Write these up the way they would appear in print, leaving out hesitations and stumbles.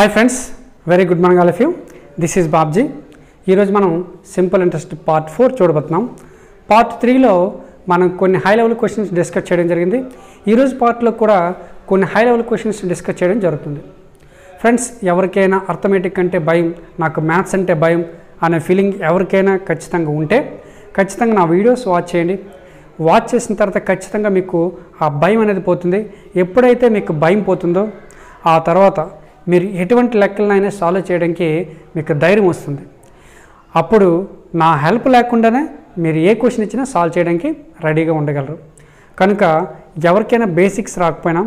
Hi friends, very good morning all of you. This is Babji. ఈరోజు మనం simple interest part 4 చూడబోతున్నాం. Part 3లో మనం కొన్ని హై లెవెల్ క్వశ్చన్స్ డిస్కస్ చేయడం జరిగింది. ఈరోజు పార్ట్లో కూడా కొన్ని హై లెవెల్ క్వశ్చన్స్ డిస్కస్ చేయడం జరుగుతుంది. ఫ్రెండ్స్, ఎవరికైనా అర్థమెటిక్ అంటే భయం, నాకు మ్యాథ్స్ అంటే భయం అనే ఫీలింగ్ ఎవరికైనా ఖచ్చితంగా ఉంటే ఖచ్చితంగా నా వీడియోస్ వాచ్ చేయండి. వాచ్ చేసిన తర్వాత ఖచ్చితంగా మీకు ఆ భయం అనేది పోతుంది. ఎప్పుడైతే మీకు భయం పోతుందో ఆ తర్వాత మీరు ఎటువంటి లెక్కలనైనా సాల్వ్ చేయడానికి మీకు ధైర్యం వస్తుంది. అప్పుడు నా హెల్ప్ లేకుండానే మీరు ఏ క్వశ్చన్ ఇచ్చినా సాల్వ్ చేయడానికి రెడీగా ఉండగలరు. కనుక ఎవరికైనా బేసిక్స్ రాకపోయినా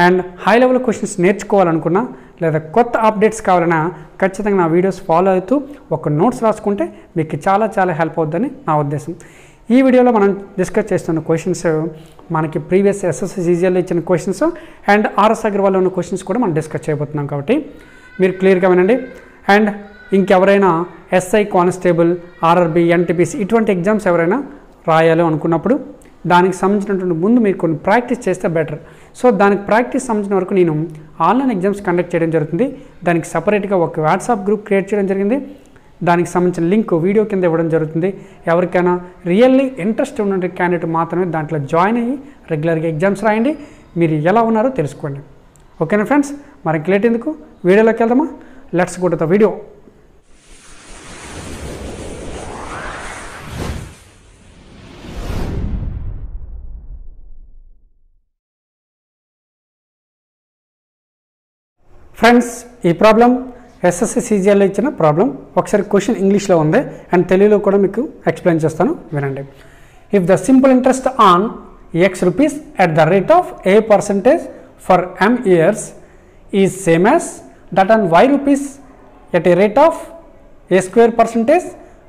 అండ్ హై లెవెల్ క్వశ్చన్స్ నేర్చుకోవాలనుకున్నా లేదా కొత్త అప్డేట్స్ కావాలన్నా ఖచ్చితంగా నా వీడియోస్ ఫాలో అవుతూ ఒక నోట్స్ రాసుకుంటే మీకు చాలా చాలా హెల్ప్ అవుతుందని నా ఉద్దేశం. ఈ వీడియోలో మనం డిస్కస్ చేస్తున్న క్వశ్చన్స్ మనకి ప్రీవియస్ ఎస్ఎస్సి సీజీఎల్లో ఇచ్చిన క్వశ్చన్స్ అండ్ ఆర్ఎస్ అగర్వాల్లో ఉన్న క్వశ్చన్స్ కూడా మనం డిస్కస్ చేయబోతున్నాం. కాబట్టి మీరు క్లియర్గా వినండి. అండ్ ఇంకెవరైనా ఎస్ఐ కానిస్టేబుల్, ఆర్ఆర్బి, ఎన్టీపీసీ ఇటువంటి ఎగ్జామ్స్ ఎవరైనా రాయాలి అనుకున్నప్పుడు దానికి సంబంధించినటువంటి ముందు మీరు కొన్ని ప్రాక్టీస్ చేస్తే బెటర్. సో దానికి ప్రాక్టీస్ సంబంధించిన వరకు నేను ఆన్లైన్ ఎగ్జామ్స్ కండక్ట్ చేయడం జరుగుతుంది. దానికి సపరేట్గా ఒక వాట్సాప్ గ్రూప్ క్రియేట్ చేయడం జరిగింది. దానికి సంబంధించిన లింక్ వీడియో కింద ఇవ్వడం జరుగుతుంది. ఎవరికైనా రియల్లీ ఇంట్రెస్ట్ ఉన్న క్యాండిడేట్ మాత్రమే దాంట్లో జాయిన్ అయ్యి రెగ్యులర్గా ఎగ్జామ్స్ రాయండి. మీరు ఎలా ఉన్నారో తెలుసుకోండి. ఓకేనా ఫ్రెండ్స్, మరి లేట్ ఎందుకు వీడియోలోకి వెళ్దామా? Let's go to the video. Friends, ఈ ప్రాబ్లం ఎస్ఎస్సి సీజీఎల్లో ఇచ్చిన ప్రాబ్లం. ఒకసారి క్వశ్చన్ ఇంగ్లీష్లో ఉంది అండ్ తెలుగులో కూడా మీకు ఎక్స్ప్లెయిన్ చేస్తాను, వినండి. If the simple interest on x rupees at the rate of a percentage for m years is same as that on y rupees at a rate of a square percentage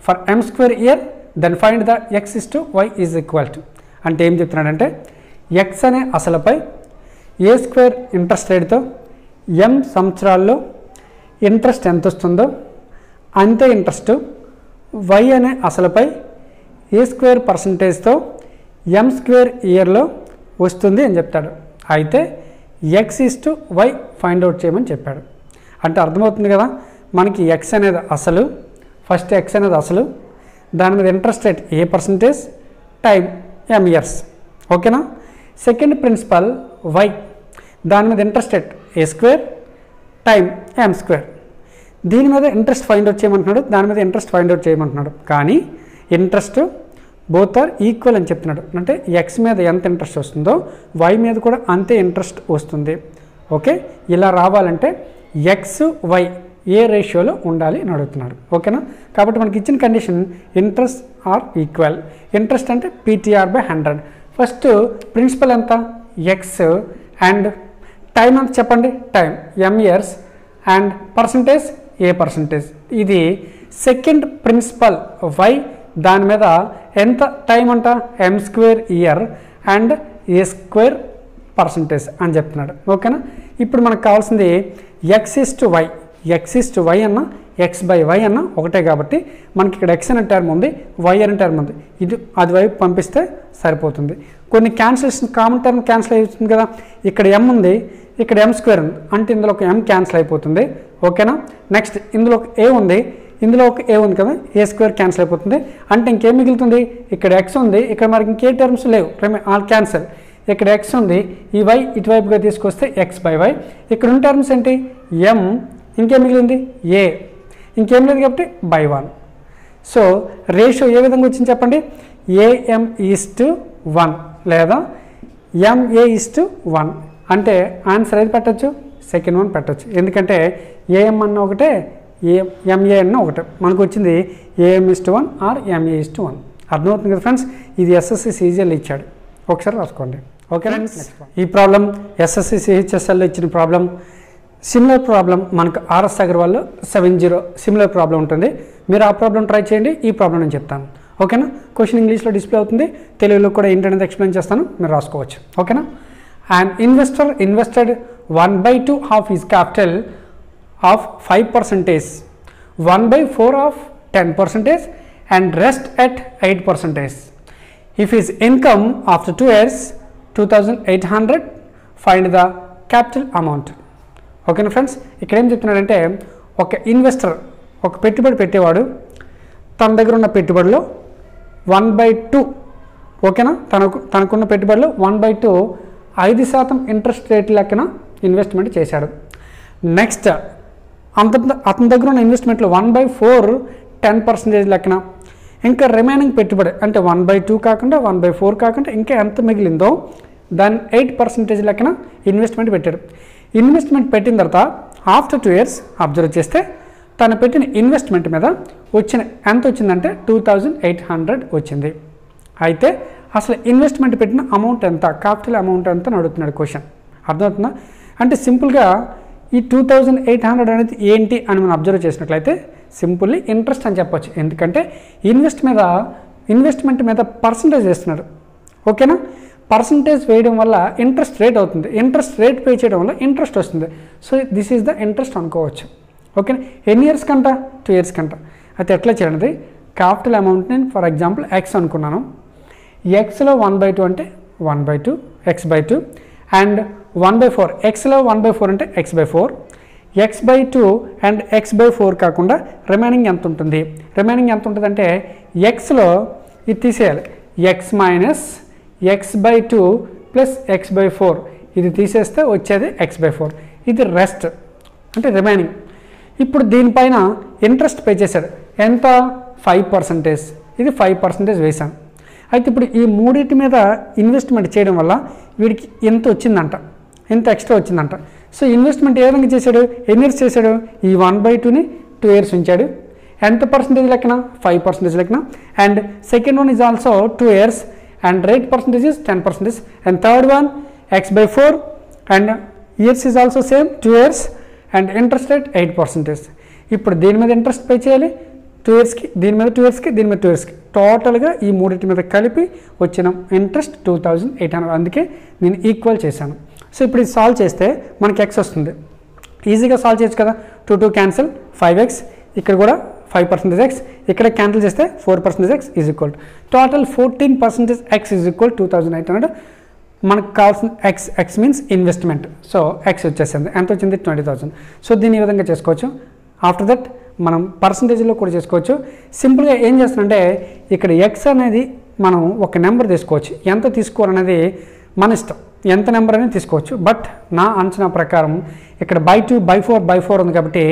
for m square year, then find the x is to y is equal to. అంటే ఏం చెప్తున్నాడంటే X అనే అసలుపై ఏ square interest రేట్తో ఎం సంవత్సరాల్లో interest ఎంత వస్తుందో అంతే interest why అనే అసలుపై ఏ square పర్సంటేజ్తో M square ఇయర్లో వస్తుంది అని చెప్తాడు. అయితే x is to y find out చేయమని చెప్పాడు. అంటే అర్థమవుతుంది కదా, మనకి ఎక్స్ అనేది అసలు, ఫస్ట్ ఎక్స్ అనేది అసలు, దాని మీద ఇంట్రెస్ట్ రేట్ ఏ పర్సంటేజ్, టైం ఎం ఇయర్స్. ఓకేనా. సెకండ్ ప్రిన్సిపల్ వై, దాని మీద ఇంట్రెస్ట్ రేట్ ఏ స్క్వేర్, టైం ఎం స్క్వేర్. దీని మీద ఇంట్రెస్ట్ ఫైండ్ అవుట్ చేయమంటున్నాడు, దాని మీద ఇంట్రెస్ట్ ఫైండ్ అవుట్ చేయమంటున్నాడు. కానీ ఇంట్రెస్ట్ బోత్ ఆర్ ఈక్వల్ అని చెప్తున్నాడు. అంటే ఎక్స్ మీద ఎంత ఇంట్రెస్ట్ వస్తుందో వై మీద కూడా అంతే ఇంట్రెస్ట్ వస్తుంది. ఓకే, ఇలా రావాలంటే ఎక్స్ వై ఏ రేషియోలో ఉండాలి అని అడుగుతున్నాడు. ఓకేనా. కాబట్టి మనకి ఇచ్చిన condition interest are equal. Interest అంటే PTR/100. ఫస్ట్ ప్రిన్సిపల్ ఎంత ఎక్స్ అండ్ టైం ఎంత చెప్పండి, time m years and percentage a percentage. ఇది సెకండ్ ప్రిన్సిపల్ వై, దాని మీద ఎంత టైం అంట m square year and a square percentage అని చెప్తున్నాడు. ఓకేనా. ఇప్పుడు మనకు కావాల్సింది x is to y. X is to y అన్న ఎక్స్ బై వై అన్న ఒకటే కాబట్టి మనకి ఇక్కడ ఎక్స్ అనే టర్మ్ ఉంది, వై అనే టర్మ్ ఉంది. ఇది అది వైపు పంపిస్తే సరిపోతుంది. కొన్ని క్యాన్సిలేషన్, కామన్ టర్మ్ క్యాన్సిల్ అవుతుంది కదా. ఇక్కడ ఎం ఉంది, ఇక్కడ ఎం స్క్వేర్ ఉంది, అంటే ఇందులో ఒక ఎం క్యాన్సిల్ అయిపోతుంది. ఓకేనా. నెక్స్ట్ ఇందులో ఒక ఏ ఉంది, ఇందులో ఒక ఏ ఉంది కదా, ఏ స్క్వేర్ క్యాన్సిల్ అయిపోతుంది. అంటే ఇంకేం మిగులుతుంది, ఇక్కడ ఎక్స్ ఉంది, ఇక్కడ మనకి ఇంకే టర్మ్స్ లేవు, ఆల్ క్యాన్సిల్. ఇక్కడ ఎక్స్ ఉంది, ఈ వై ఇటువైపుగా తీసుకొస్తే ఎక్స్ బై వై. ఇక్కడ ఉన్న టర్మ్స్ ఏంటి, ఎం, ఇంకేం మిగిలింది ఏ, ఇంకేం లేదు కాబట్టి బై 1. సో రేషియో ఏ విధంగా వచ్చింది చెప్పండి, ఏఎం ఈస్ టు 1 లేదా ఎంఏ ఈస్ టు 1. అంటే ఆన్సర్ ఏది పెట్టచ్చు, సెకండ్ వన్ పెట్టచ్చు. ఎందుకంటే ఏఎం అన్న ఒకటే, ఎంఏ అన్న ఒకటే. మనకు వచ్చింది a m is to 1 or m a is to 1. అర్థమవుతుంది కదా ఫ్రెండ్స్. ఇది ఎస్ఎస్సి సీజీఎల్ ఇచ్చాడు, ఒకసారి రాసుకోండి. ఓకే ఫ్రెండ్స్, ఈ ప్రాబ్లం ఎస్ఎస్సి సిహెచ్ఎస్ఎల్లో ఇచ్చిన ప్రాబ్లం. సిమిలర్ ప్రాబ్లం మనకు ఆర్ఎస్ అగర్వాల్లో 70 సిమిలర్ ప్రాబ్లం ఉంటుంది. మీరు ఆ ప్రాబ్లం ట్రై చేయండి, ఈ ప్రాబ్లం నేను చెప్తాను. ఓకేనా. క్వశ్చన్ ఇంగ్లీష్లో డిస్ప్లే అవుతుంది, తెలుగులో కూడా ఏంటనేది ఎక్స్ప్లెయిన్ చేస్తాను, మీరు రాసుకోవచ్చు. ఓకేనా. An investor invested 1/2 of his capital of 5%, 1/4 of 10%, and rest at 8%. If his income after 2 years 2,800, find the capital amount. ఓకేనా ఫ్రెండ్స్, ఇక్కడ ఏం చెప్తున్నాడంటే ఒక ఇన్వెస్టర్ ఒక పెట్టుబడి పెట్టేవాడు తన దగ్గర ఉన్న పెట్టుబడిలో 1/2 ఓకేనా తనకున్న పెట్టుబడిలో 1/2 5% ఇంట్రెస్ట్ రేట్ లెక్కన ఇన్వెస్ట్మెంట్ చేశాడు. నెక్స్ట్ అతని దగ్గర ఉన్న ఇన్వెస్ట్మెంట్లో 1/4 10% లెక్కన, ఇంకా రిమైనింగ్ పెట్టుబడి అంటే 1/2 కాకుండా 1/4 కాకుండా ఇంకా ఎంత మిగిలిందో దాన్ని 8% లెక్కన ఇన్వెస్ట్మెంట్ పెట్టాడు. ఇన్వెస్ట్మెంట్ పెట్టిన తర్వాత ఆఫ్టర్ 2 years అబ్జర్వ్ చేస్తే తను పెట్టిన ఇన్వెస్ట్మెంట్ మీద ఎంత వచ్చిందంటే 2800 వచ్చింది. అయితే అసలు ఇన్వెస్ట్మెంట్ పెట్టిన అమౌంట్ ఎంత, క్యాపిటల్ అమౌంట్ ఎంత అని అడుగుతున్నాడు క్వశ్చన్. అర్థమవుతుందా? అంటే సింపుల్గా ఈ 2800 అనేది ఏంటి అని మనం అబ్జర్వ్ చేసినట్లయితే సింపుల్లీ ఇంట్రెస్ట్ అని చెప్పొచ్చు. ఎందుకంటే ఇన్వెస్ట్మెంట్ మీద పర్సంటేజ్ వేస్తున్నాడు. ఓకేనా, పర్సంటేజ్ వేయడం వల్ల ఇంట్రెస్ట్ రేట్ అవుతుంది, ఇంట్రెస్ట్ రేట్ పే చేయడం వల్ల ఇంట్రెస్ట్ వస్తుంది. So this is the interest అనుకోవచ్చు. ఓకేనా, ఎన్ని ఇయర్స్ కంట 2 years కంట. అయితే ఎట్లా చేయండి, క్యాపిటల్ అమౌంట్ నేను ఫర్ ఎగ్జాంపుల్ ఎక్స్ అనుకున్నాను. ఎక్స్లో 1/2 అంటే 1/2 x/2 అండ్ 1/4 ఎక్స్లో 1/4 అంటే x/4 x/2 అండ్ x/4 కాకుండా రిమైనింగ్ ఎంత ఉంటుంది, రిమైనింగ్ ఎంత ఉంటుంది అంటే ఎక్స్లో ఇది తీసేయాలి, x minus x/2 plus x/4 ఇది తీసేస్తే వచ్చేది x/4, ఇది రెస్ట్ అంటే రిమైనింగ్. ఇప్పుడు దీనిపైన ఇంట్రెస్ట్ పే చేశాడు ఎంత 5%, ఇది 5% వేసాను. అయితే ఇప్పుడు ఈ మూడింటి మీద ఇన్వెస్ట్మెంట్ చేయడం వల్ల వీడికి ఎంత వచ్చిందంట, ఎంత ఎక్స్ట్రా వచ్చిందంట. సో ఇన్వెస్ట్మెంట్ ఏ విధంగా చేశాడు, ఎన్ని ఇయర్స్ చేశాడు, ఈ 1/2ని 2 years ఉంచాడు. ఎంత పర్సంటేజ్ లెక్కన 5% లెక్కన. And second one is also 2 years and rate percentage is 10%. And third one x/4 and years is also same 2 years and interest rate 8%. ఇప్పుడు దీని మీద ఇంట్రెస్ట్ పే చేయాలి 2 yearsకి, దీని మీద 2 yearsకి, దీని మీద 2 yearsకి, టోటల్గా ఈ మూడింటి మీద కలిపి వచ్చిన ఇంట్రెస్ట్ 2800. అందుకే నేను ఈక్వల్ చేశాను. సో ఇప్పుడు ఇది సాల్వ్ చేస్తే మనకి ఎక్స్ వస్తుంది, ఈజీగా సాల్వ్ చేయొచ్చు కదా. 2 క్యాన్సిల్ 5x, ఇక్కడ కూడా 5% x, ఇక్కడ క్యాన్సిల్ చేస్తే 4% x is equal total 14% x is equal 2800. మనకు కావాల్సిన X means investment. So X వచ్చేసింది, ఎంత వచ్చింది 20,000. సో దీన్ని ఈ విధంగా చేసుకోవచ్చు. ఆఫ్టర్ దట్ మనం పర్సంటేజ్లో కూడా చేసుకోవచ్చు. సింపుల్గా ఏం చేస్తానంటే ఇక్కడ ఎక్స్ అనేది మనం ఒక నెంబర్ తీసుకోవచ్చు, ఎంత తీసుకోవాలనేది మన ఇష్టం, ఎంత నెంబర్ అనేది తీసుకోవచ్చు. బట్ నా అంచనా ప్రకారం ఇక్కడ by2 by4 ఉంది కాబట్టి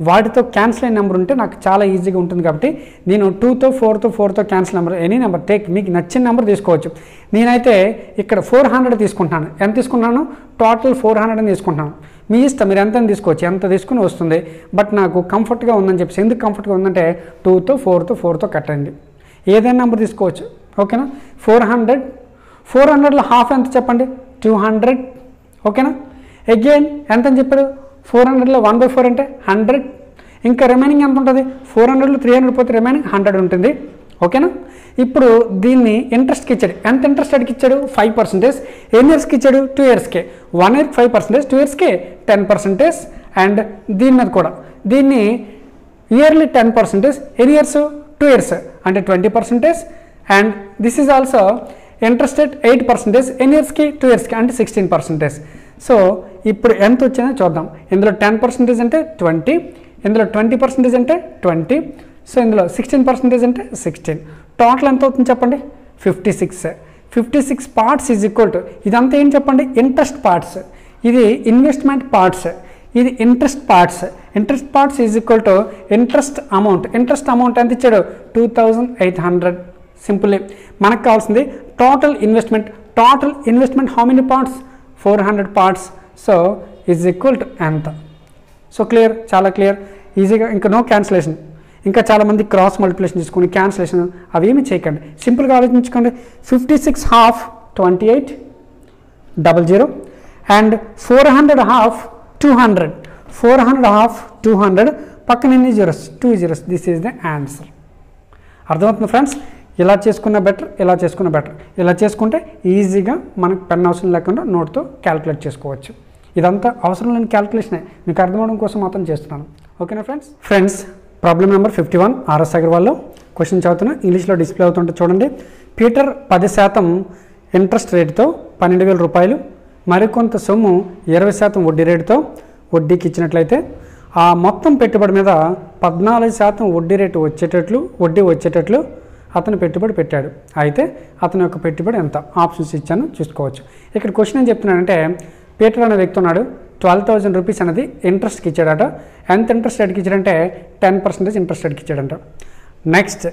వాటితో క్యాన్సిల్ అయిన నెంబర్ ఉంటే నాకు చాలా ఈజీగా ఉంటుంది. కాబట్టి నేను 2తో 4తో cancel number any number take, మీకు నచ్చిన నెంబర్ తీసుకోవచ్చు. నేనైతే ఇక్కడ 400 తీసుకుంటాను. ఎంత తీసుకున్నాను, టోటల్ 400 అని తీసుకుంటాను. మీ ఇష్టం, మీరు ఎంత తీసుకోవచ్చు, ఎంత తీసుకుని వస్తుంది. బట్ నాకు కంఫర్ట్గా ఉందని చెప్పేసి, ఎందుకు కంఫర్ట్గా ఉందంటే 2తో 4తో కట్టండి, ఏదైనా నెంబర్ తీసుకోవచ్చు. ఓకేనా, 400లో హాఫ్ ఎంత చెప్పండి, 200. ఓకేనా, అగైన్ ఎంత అని చెప్పాడు, 400లో 1/4 అంటే 100. ఇంకా రిమైనింగ్ ఎంత ఉంటుంది, 400లో 300 పోతే రిమైనింగ్ 100 ఉంటుంది. ఓకేనా, ఇప్పుడు దీన్ని ఇంట్రెస్ట్కి ఇచ్చాడు. ఎంత ఇంట్రెస్ట్ అడిగి ఇచ్చాడు, 5%. ఎన్ని ఇయర్స్కి ఇచ్చాడు, 2 yearsకి. 1 year 5%, 2 yearsకి 10%. అండ్ దీని మీద కూడా దీన్ని ఇయర్లీ 10%, ఎన్ని ఇయర్స్ 2 years అంటే 20%. And this is also interest rate 8%, ఎన్ని ఇయర్స్కి 2 yearsకి అంటే 16%. సో ఇప్పుడు ఎంత వచ్చిందో చూద్దాం. ఇందులో 10% అంటే 20, ఇందులో 20% అంటే 20, సో ఇందులో 16% అంటే 16. టోటల్ ఎంత అవుతుంది చెప్పండి, 56. 56 పార్ట్స్ ఈజ్ ఈక్వల్ టు, ఇదంతా ఏం చెప్పండి, ఇంట్రెస్ట్ పార్ట్స్, ఇది ఇన్వెస్ట్మెంట్ పార్ట్స్, ఇది interest parts. Interest parts is equal to interest amount. Interest amount ఎంత ఇచ్చాడు, 2800. సింపుల్లీ మనకు కావాల్సింది total investment how many parts, 400 parts. So is equal to ఎంత. సో క్లియర్, చాలా క్లియర్, ఈజీగా. ఇంకా నో క్యాన్సిలేషన్. ఇంకా చాలామంది క్రాస్ మల్టిప్లికేషన్ తీసుకుని క్యాన్సిలేషన్ అవి ఏమి చేయకండి, సింపుల్గా ఆలోచించుకోండి. 56 half 2800 అండ్ 400 half 200. 400 half 200, పక్కన ఎన్ని zeros, 2 zeros. This is the answer. అర్థమవుతుంది ఫ్రెండ్స్, ఇలా చేసుకున్న బెటర్, ఇలా చేసుకున్న బెటర్. ఇలా చేసుకుంటే ఈజీగా మనకు పెన్ అవసరం లేకుండా నోట్తో క్యాలిక్యులేట్ చేసుకోవచ్చు. ఇదంతా అవసరం లేని క్యాలిక్యులేషనే, మీకు అర్థమవడం కోసం మాత్రం చేస్తున్నాను. ఓకేనా ఫ్రెండ్స్ ప్రాబ్లం నెంబర్ 51 ఆర్ఎస్ అగర్వాల్లో క్వశ్చన్ చదువుతున్నా, ఇంగ్లీష్లో డిస్ప్లే అవుతుంటే చూడండి. పీటర్ 10% ఇంట్రెస్ట్ రేటుతో 12,000 రూపాయలు, మరికొంత సొమ్ము 20% వడ్డీ రేటుతో వడ్డీకి ఇచ్చినట్లయితే ఆ మొత్తం పెట్టుబడి మీద 14% వడ్డీ వచ్చేటట్లు అతను పెట్టుబడి పెట్టాడు. అయితే అతని యొక్క పెట్టుబడి ఎంత? ఆప్షన్స్ ఇచ్చాను, చూసుకోవచ్చు. ఇక్కడ క్వశ్చన్ ఏం చెప్తున్నాడంటే, పీటర్ అనే వ్యక్తి ఉన్నాడు, 12,000 రూపీస్ అనేది ఇంట్రెస్ట్కి ఇచ్చాడట. ఎంత ఇంట్రెస్ట్ రేట్కి ఇచ్చాడంటే 10% ఇంట్రెస్ట్ రేట్కి ఇచ్చాడంట. నెక్స్ట్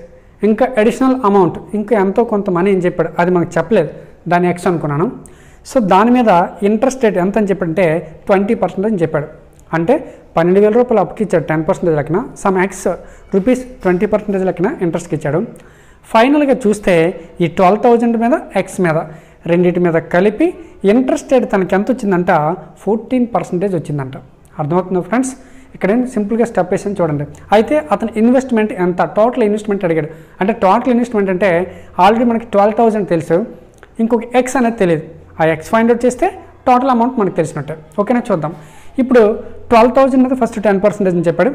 ఇంకా అడిషనల్ అమౌంట్ ఇంకా ఎంతో కొంత మనీ అని చెప్పాడు, అది మనకు చెప్పలేదు, దాన్ని ఎక్స్ అనుకున్నాను. సో దాని మీద ఇంట్రెస్ట్ రేట్ ఎంత అని చెప్పాడంటే 20% అని చెప్పాడు. అంటే 12,000 రూపాయలు అప్పుకి ఇచ్చాడు 10% లెక్కన, సమ్ ఎక్స్ రూపీస్ 20% లెక్కన ఇంట్రెస్ట్కి ఇచ్చాడు. ఫైనల్గా చూస్తే ఈ 12,000 మీద ఎక్స్ మీద రెండింటి మీద కలిపి ఇంట్రెస్ట్ రేట్ తనకి ఎంత వచ్చిందంట? 14% వచ్చిందంట. అర్థమవుతుందా ఫ్రెండ్స్? ఇక్కడ సింపుల్గా స్టెప్ వేసాను చూడండి. అయితే అతని ఇన్వెస్ట్మెంట్ ఎంత? టోటల్ ఇన్వెస్ట్మెంట్ అడిగాడు. అంటే టోటల్ ఇన్వెస్ట్మెంట్ అంటే ఆల్రెడీ మనకి 12,000 తెలుసు, ఇంకొక ఎక్స్ అనేది తెలియదు. ఆ ఎక్స్ ఫైండ్ అవుట్ చేస్తే టోటల్ అమౌంట్ మనకు తెలిసినట్టే. ఓకేనా, చూద్దాం. ఇప్పుడు 12,000 మీద ఫస్ట్ 10% అని చెప్పాడు.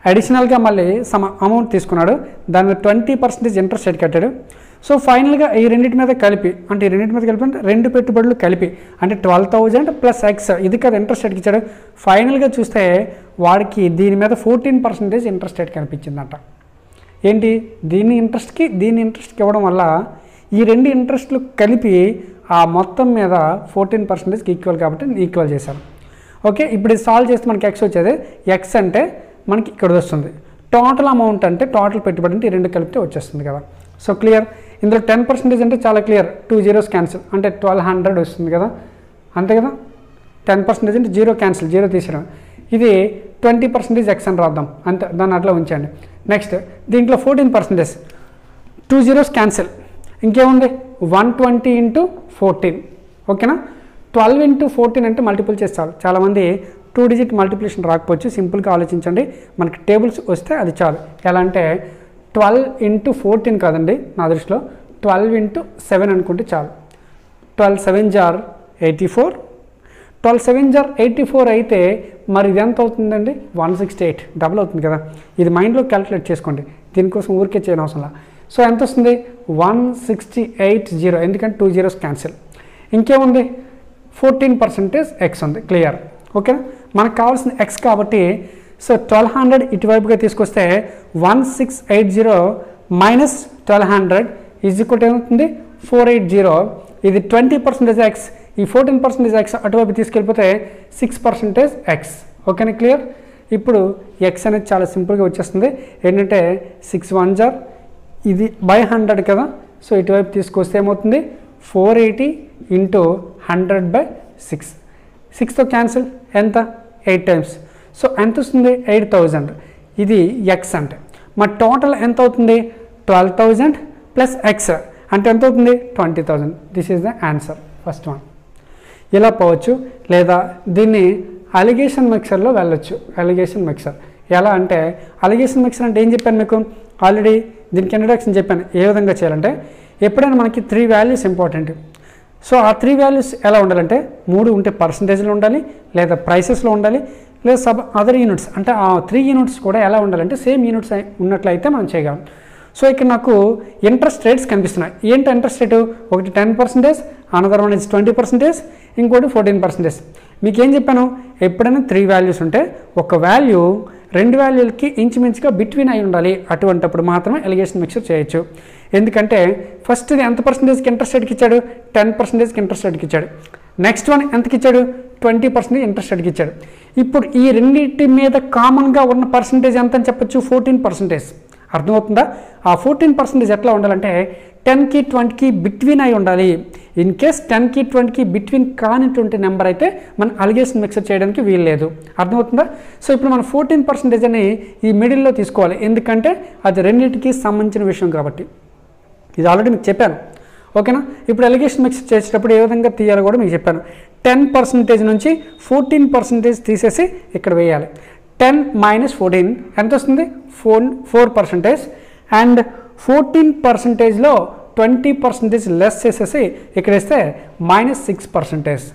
అడిషనల్గా మళ్ళీ సమ అమౌంట్ తీసుకున్నాడు, దాని మీద 20% ఇంట్రెస్ట్ రేట్ కట్టాడు. సో ఫైనల్గా ఈ రెండింటి మీద కలిపి అంటే రెండు పెట్టుబడులు కలిపి అంటే 12,000 ప్లస్ ఎక్స్, ఇది కదా ఇంట్రెస్ట్ రేట్కి ఇచ్చాడు. ఫైనల్గా చూస్తే వాడికి దీని మీద 14% ఇంట్రెస్ట్ రేట్ కనిపించిందంట. ఏంటి? దీని ఇంట్రెస్ట్కి ఇవ్వడం వల్ల ఈ రెండు ఇంట్రెస్ట్లు కలిపి ఆ మొత్తం మీద 14%కి ఈక్వల్ కాబట్టి ఈక్వల్ చేశాను. ఓకే, ఇప్పుడు ఇది సాల్వ్ చేస్తే మనకి ఎక్స్ వచ్చేది. ఎక్స్ అంటే మనకి ఇక్కడ వస్తుంది. టోటల్ అమౌంట్ అంటే టోటల్ పెట్టుబడి అంటే ఈ రెండు కలిపితే వచ్చేస్తుంది కదా. So clear. ఇందులో 10% అంటే చాలా క్లియర్, 2 zeros క్యాన్సిల్ అంటే 1200 వస్తుంది కదా, అంతే కదా. 10% అంటే 0 క్యాన్సిల్, 0 తీసేయడం. ఇది 20% ఎక్స్ అని రాద్దాం, అంతే, దాన్ని అట్లా ఉంచండి. నెక్స్ట్ దీంట్లో 14%, 2 zeros క్యాన్సిల్, ఇంకేముంది 120 × 14. ఓకేనా, 12 × 14 అంటే మల్టిపుల్ చేసి చాలు. చాలామంది 2 digit మల్టిప్లికేషన్ రాకపోవచ్చు, సింపుల్గా ఆలోచించండి. మనకి టేబుల్స్ వస్తే అది చాలు. ఎలా అంటే 12 × 14 కాదండి, నా దృష్టిలో 12 × 7 అనుకుంటే చాలు. 12 7s are 84. 12 7s are 84 అయితే మరి ఇది ఎంత అవుతుందండి? 168, డబుల్ అవుతుంది కదా. ఇది మైండ్లో క్యాలిక్యులేట్ చేసుకోండి, దీనికోసం ఊరికే చేయని అవసరంలా. సో ఎంత వస్తుంది? 168 ఎందుకంటే 2 zeros క్యాన్సిల్. ఇంకేముంది? 14% ఎక్స్ ఉంది. క్లియర్. ఓకేనా, మనకు కావాల్సిన ఎక్స్ కాబట్టి సో 1200 ఇటువైపుగా తీసుకొస్తే 1680 మైనస్ 1200 ఈజ్ ఈక్వల్ టు ఏమవుతుంది? 480. ఇది 20% ఎక్స్, ఈ 14% ఎక్స్ అటువైపు తీసుకెళ్ళిపోతే 6% ఎక్స్. ఓకేనా, క్లియర్. ఇప్పుడు ఎక్స్ అనేది చాలా సింపుల్గా వచ్చేస్తుంది. ఏంటంటే 6 1s are, ఇది బై 100 కదా. సో ఇటువైపు తీసుకొస్తే ఏమవుతుంది? 480 × 100/6. 6తో క్యాన్సిల్, ఎంత? 8 times. సో ఎంత వస్తుంది? 8,000. ఇది ఎక్స్ అంటే. మా టోటల్ ఎంత అవుతుంది? 12,000 ప్లస్ ఎక్స్ అంటే ఎంత అవుతుంది? 20,000. This is the answer, first one. ఇలా పోవచ్చు, లేదా దీన్ని అలిగేషన్ మిక్సర్లో వెళ్ళొచ్చు. అలిగేషన్ మిక్సర్ ఎలా అంటే, అలిగేషన్ మిక్సర్ అంటే ఏం చెప్పాను మీకు ఆల్రెడీ, దీనికి ఇంట్రడక్షన్ చెప్పాను. ఏ విధంగా చేయాలంటే, ఎప్పుడైనా మనకి 3 values ఇంపార్టెంట్. సో ఆ 3 values ఎలా ఉండాలంటే, 3 ఉంటే పర్సంటేజ్లో ఉండాలి, లేదా ప్రైసెస్లో ఉండాలి, లేదా అదర్ యూనిట్స్. అంటే ఆ 3 units కూడా ఎలా ఉండాలంటే సేమ్ యూనిట్స్ ఉన్నట్లయితే మనం చేయగలం. సో ఇక్కడ నాకు ఇంట్రెస్ట్ రేట్స్ కనిపిస్తున్నాయి. ఏంటి ఇంట్రెస్ట్ రేటు? ఒకటి 10%, అనదర్ వన్ ఇస్ 20%, ఇంకోటి 14%. మీకు ఏం చెప్పాను? ఎప్పుడైనా 3 values ఉంటే ఒక వాల్యూ 2 valuesకి ఇంచుమించుగా బిట్వీన్ అయి ఉండాలి. అటువంటిప్పుడు మాత్రమే అలిగేషన్ మిక్సర్ చేయొచ్చు. ఎందుకంటే ఫస్ట్ ఎంత పర్సెంటేజ్కి ఇంట్రెస్ట్ రేట్కి ఇచ్చాడు? 10%కి ఇంట్రెస్ట్ రేట్కి ఇచ్చాడు. నెక్స్ట్ వన్ ఎంతకి ఇచ్చాడు? 20% ఇంట్రెస్ట్ రేట్కి ఇచ్చాడు. ఇప్పుడు ఈ రెండింటి మీద కామన్గా ఉన్న పర్సంటేజ్ ఎంత అని చెప్పొచ్చు? 14%. అర్థమవుతుందా? ఆ 14% ఎట్లా ఉండాలంటే 10కి 20కి బిట్వీన్ అయి ఉండాలి. ఇన్ కేస్ 10కి 20కి బిట్వీన్ కానిటువంటి నెంబర్ అయితే మనం అలిగేషన్ మిక్సర్ చేయడానికి వీలు లేదు. అర్థమవుతుందా? సో ఇప్పుడు మనం 14% అని ఈ మిడిల్లో తీసుకోవాలి, ఎందుకంటే అది రెండింటికి సంబంధించిన విషయం కాబట్టి. ఇది ఆల్రెడీ మీకు చెప్పాను. ఓకేనా, ఇప్పుడు అలిగేషన్ మిక్సర్ చేసేటప్పుడు ఏ విధంగా తీయాలో కూడా మీకు చెప్పాను. 10% నుంచి 14% తీసేసి ఇక్కడ వేయాలి. 10 - 14 ఎంత వస్తుంది? 4%. అండ్ 14%లో 20% లెస్ చేసేసి ఇక్కడ వేస్తే -6%.